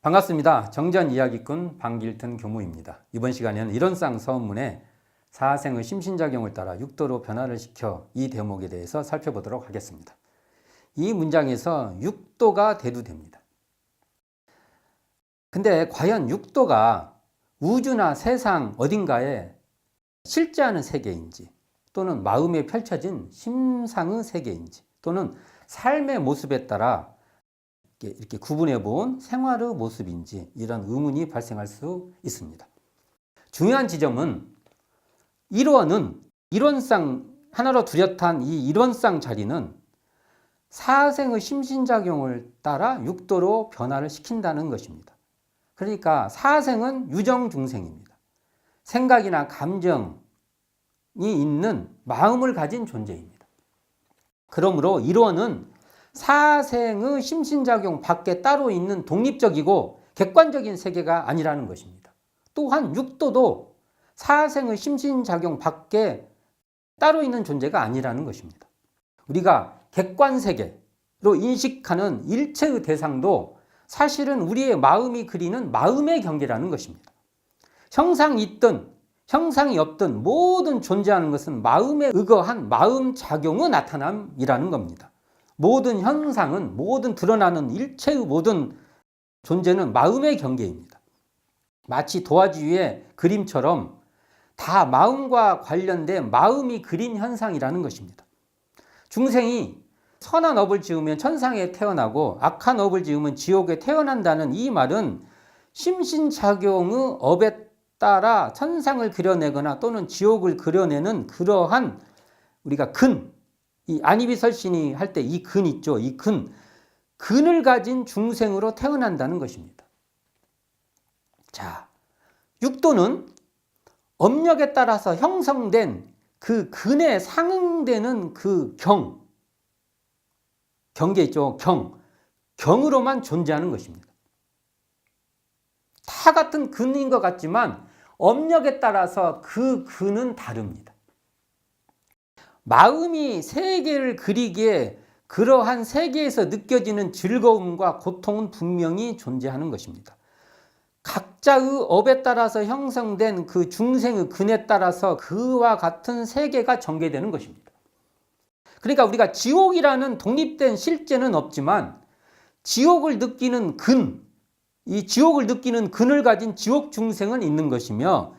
반갑습니다. 정전이야기꾼 방길튼 교무입니다. 이번 시간에는 이론상 서문의 사생의 심신작용을 따라 육도로 변화를 시켜 이 대목에 대해서 살펴보도록 하겠습니다. 이 문장에서 육도가 대두됩니다. 근데 과연 육도가 우주나 세상 어딘가에 실제하는 세계인지, 또는 마음에 펼쳐진 심상의 세계인지, 또는 삶의 모습에 따라 이렇게 구분해 본 생활의 모습인지, 이런 의문이 발생할 수 있습니다. 중요한 지점은 이론상 하나로 뚜렷한 이 이론상 자리는 사생의 심신작용을 따라 육도로 변화를 시킨다는 것입니다. 그러니까 사생은 유정중생입니다. 생각이나 감정이 있는 마음을 가진 존재입니다. 그러므로 이론은 사생의 심신작용 밖에 따로 있는 독립적이고 객관적인 세계가 아니라는 것입니다. 또한 육도도 사생의 심신작용 밖에 따로 있는 존재가 아니라는 것입니다. 우리가 객관세계로 인식하는 일체의 대상도 사실은 우리의 마음이 그리는 마음의 경계라는 것입니다. 형상이 있든 형상이 없든 모든 존재하는 것은 마음에 의거한 마음작용의 나타남이라는 겁니다. 모든 현상은, 모든 드러나는 일체의 모든 존재는 마음의 경계입니다. 마치 도화지의 그림처럼 다 마음과 관련된 마음이 그린 현상이라는 것입니다. 중생이 선한 업을 지으면 천상에 태어나고 악한 업을 지으면 지옥에 태어난다는 이 말은 심신작용의 업에 따라 천상을 그려내거나 또는 지옥을 그려내는 그러한 우리가 이 안이비설신이 할 때 이 근 있죠. 이 근을 가진 중생으로 태어난다는 것입니다. 자, 육도는 업력에 따라서 형성된 그 근에 상응되는 그 경계 있죠. 경으로만 존재하는 것입니다. 다 같은 근인 것 같지만 업력에 따라서 그 근은 다릅니다. 마음이 세계를 그리기에 그러한 세계에서 느껴지는 즐거움과 고통은 분명히 존재하는 것입니다. 각자의 업에 따라서 형성된 그 중생의 근에 따라서 그와 같은 세계가 전개되는 것입니다. 그러니까 우리가 지옥이라는 독립된 실제는 없지만 지옥을 느끼는 이 지옥을 느끼는 근을 가진 지옥 중생은 있는 것이며,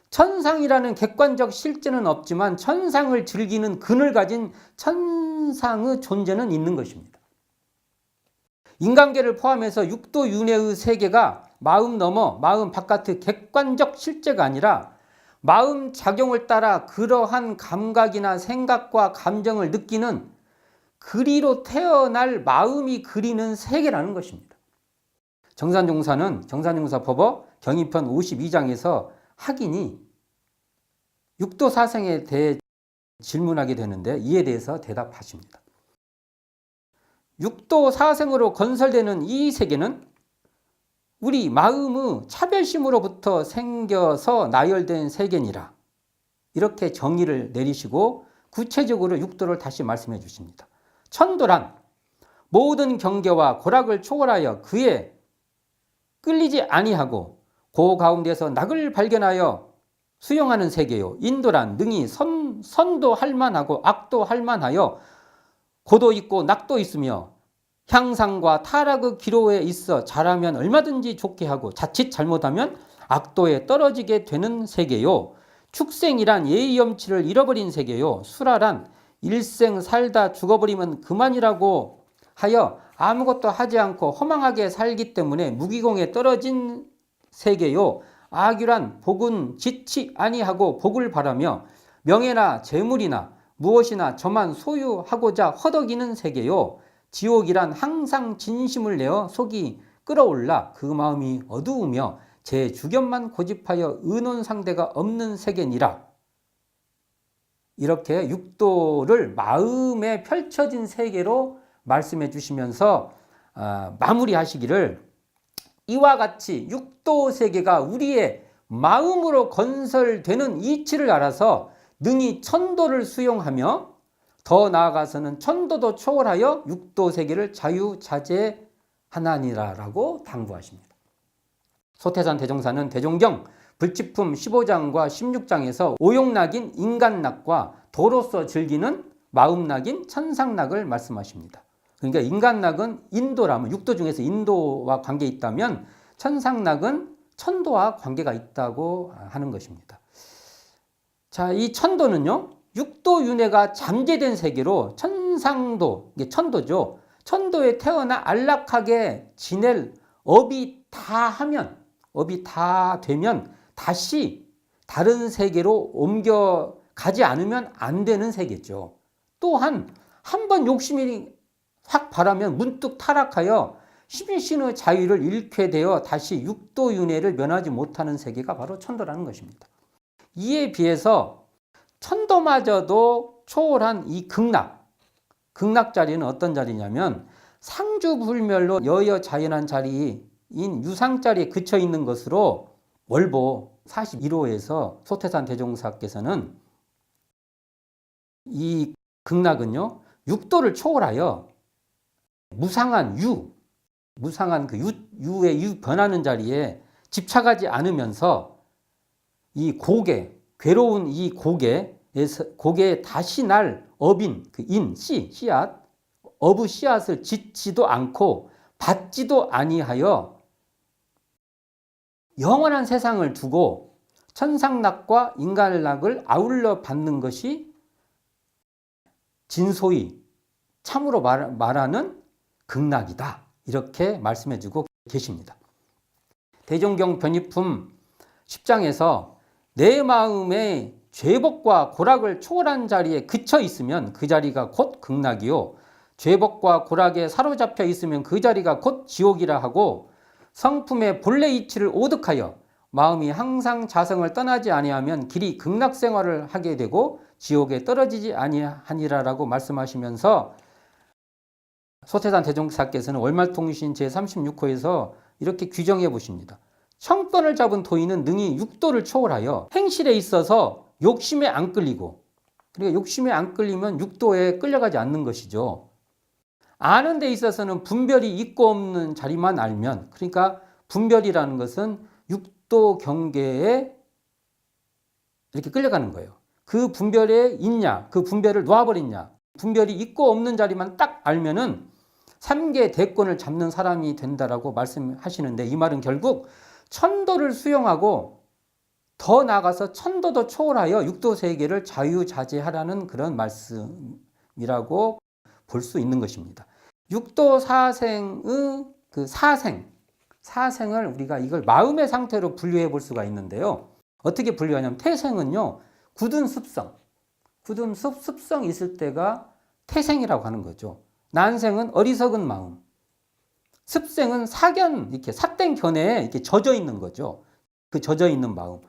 천상이라는 객관적 실제는 없지만 천상을 즐기는 근을 가진 천상의 존재는 있는 것입니다. 인간계를 포함해서 육도 윤회의 세계가 마음 넘어 마음 바깥의 객관적 실제가 아니라 마음 작용을 따라 그러한 감각이나 생각과 감정을 느끼는 그리로 태어날 마음이 그리는 세계라는 것입니다. 정산종사는 정산종사법어 경인편 52장에서 학인이 육도 사생에 대해 질문하게 되는데 이에 대해서 대답하십니다. 육도 사생으로 건설되는 이 세계는 우리 마음의 차별심으로부터 생겨서 나열된 세계니라. 이렇게 정의를 내리시고 구체적으로 육도를 다시 말씀해 주십니다. 천도란 모든 경계와 고락을 초월하여 그에 끌리지 아니하고 그 가운데서 낙을 발견하여 수용하는 세계요. 인도란 능히 선도 할만하고 악도 할만하여 고도 있고 낙도 있으며 향상과 타락의 기로에 있어 잘하면 얼마든지 좋게 하고 자칫 잘못하면 악도에 떨어지게 되는 세계요. 축생이란 예의염치를 잃어버린 세계요. 수라란 일생 살다 죽어버리면 그만이라고 하여 아무것도 하지 않고 허망하게 살기 때문에 무기공에 떨어진 세계요. 악유란 복은 지치 아니하고 복을 바라며 명예나 재물이나 무엇이나 저만 소유하고자 허덕이는 세계요. 지옥이란 항상 진심을 내어 속이 끓어올라 그 마음이 어두우며 제 주견만 고집하여 의논 상대가 없는 세계니라. 이렇게 육도를 마음에 펼쳐진 세계로 말씀해 주시면서 마무리하시기를, 이와 같이 육도 세계가 우리의 마음으로 건설되는 이치를 알아서 능히 천도를 수용하며 더 나아가서는 천도도 초월하여 육도 세계를 자유자재하나니라라고 당부하십니다. 소태산 대종사는 대종경 불치품 15장과 16장에서 오욕락인 인간락과 도로서 즐기는 마음락인 천상락을 말씀하십니다. 그러니까 인간락은 인도라면 육도 중에서 인도와 관계 있다면 천상락은 천도와 관계가 있다고 하는 것입니다. 자, 이 천도는요, 육도 윤회가 잠재된 세계로 천상도, 이게 천도죠. 천도에 태어나 안락하게 지낼 업이 다 되면 다시 다른 세계로 옮겨가지 않으면 안 되는 세계죠. 또한 한 번 욕심이 확 발하면 문득 타락하여 심신의 자유를 잃게 되어 다시 육도윤회를 면하지 못하는 세계가 바로 천도라는 것입니다. 이에 비해서 천도마저도 초월한 이 극락 자리는 어떤 자리냐면 상주불멸로 여여자연한 자리인 유상자리에 그쳐 있는 것으로 월보 41호에서 소태산 대종사께서는 이 극락은요, 육도를 초월하여 무상한 그 유의 변하는 자리에 집착하지 않으면서 이 괴로운 이 고개에 다시 날 업인 그 씨앗, 업의 씨앗을 짓지도 않고 받지도 아니하여 영원한 세상을 두고 천상락과 인간락을 아울러 받는 것이 진소히 참으로 말하는 극락이다. 이렇게 말씀해주고 계십니다. 대종경 변이품 10장에서 내 마음의 죄복과 고락을 초월한 자리에 그쳐 있으면 그 자리가 곧 극락이요, 죄복과 고락에 사로잡혀 있으면 그 자리가 곧 지옥이라 하고, 성품의 본래 이치를 오득하여 마음이 항상 자성을 떠나지 아니하면 길이 극락 생활을 하게 되고 지옥에 떨어지지 아니하니라라고 말씀하시면서 소태산 대종사께서는 월말통신 제36호에서 이렇게 규정해 보십니다. 청권을 잡은 도인은 능히 육도를 초월하여 행실에 있어서 욕심에 안 끌리고, 그러니까 욕심에 안 끌리면 육도에 끌려가지 않는 것이죠. 아는 데 있어서는 분별이 있고 없는 자리만 알면, 그러니까 분별이라는 것은 육도 경계에 이렇게 끌려가는 거예요. 그 분별에 있냐, 그 분별을 놓아버리냐, 분별이 있고 없는 자리만 딱 알면은 3계 대권을 잡는 사람이 된다라고 말씀하시는데, 이 말은 결국 천도를 수용하고 더 나아가서 천도도 초월하여 육도 세계를 자유자재하라는 그런 말씀이라고 볼 수 있는 것입니다. 육도 사생의 그 사생을 우리가 이걸 마음의 상태로 분류해 볼 수가 있는데요. 어떻게 분류하냐면 태생은요, 굳은 습성 있을 때가 태생이라고 하는 거죠. 난생은 어리석은 마음, 습생은 이렇게 삿된 견해에 이렇게 젖어 있는 거죠. 그 젖어 있는 마음.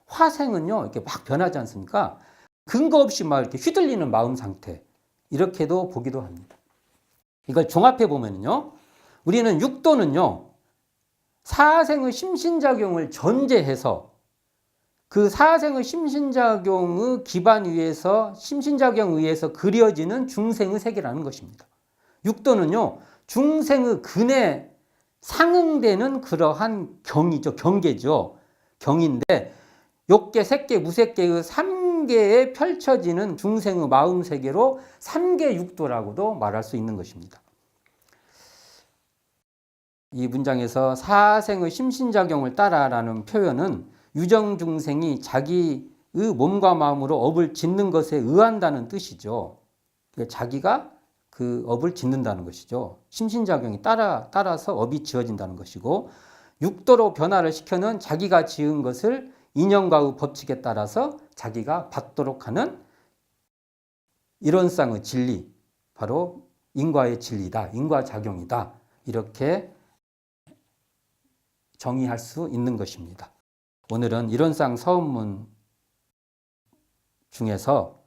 화생은요, 이렇게 막 변하지 않습니까? 근거 없이 막 이렇게 휘둘리는 마음 상태. 이렇게도 보기도 합니다. 이걸 종합해 보면요, 우리는 육도는요, 사생의 심신작용을 전제해서 그 사생의 심신작용의 기반 위에서 심신작용에 의해서 그려지는 중생의 세계라는 것입니다. 육도는요, 중생의 근에 상응되는 그러한 경계죠. 경인데 욕계, 색계, 무색계의 3계에 펼쳐지는 중생의 마음 세계로 3계 육도라고도 말할 수 있는 것입니다. 이 문장에서 사생의 심신작용을 따라라는 표현은 유정 중생이 자기의 몸과 마음으로 업을 짓는 것에 의한다는 뜻이죠. 자기가 그 업을 짓는다는 것이죠. 심신작용이 따라서 업이 지어진다는 것이고, 육도로 변화를 시켜는 자기가 지은 것을 인연과의 법칙에 따라서 자기가 받도록 하는 이론상의 진리, 바로 인과의 진리다, 인과작용이다, 이렇게 정의할 수 있는 것입니다. 오늘은 이론상 서문문 중에서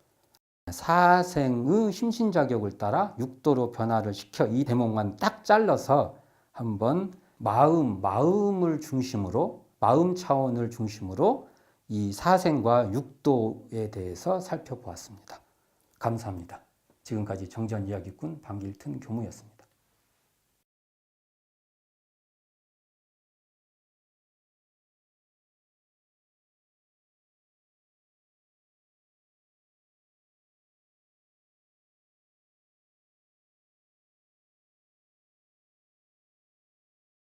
사생의 심신작용을 따라 육도로 변화를 시켜 이 대목만 딱 잘라서 한번 마음을 중심으로, 마음 차원을 중심으로 이 사생과 육도에 대해서 살펴보았습니다. 감사합니다. 지금까지 정전이야기꾼 방길튼 교무였습니다.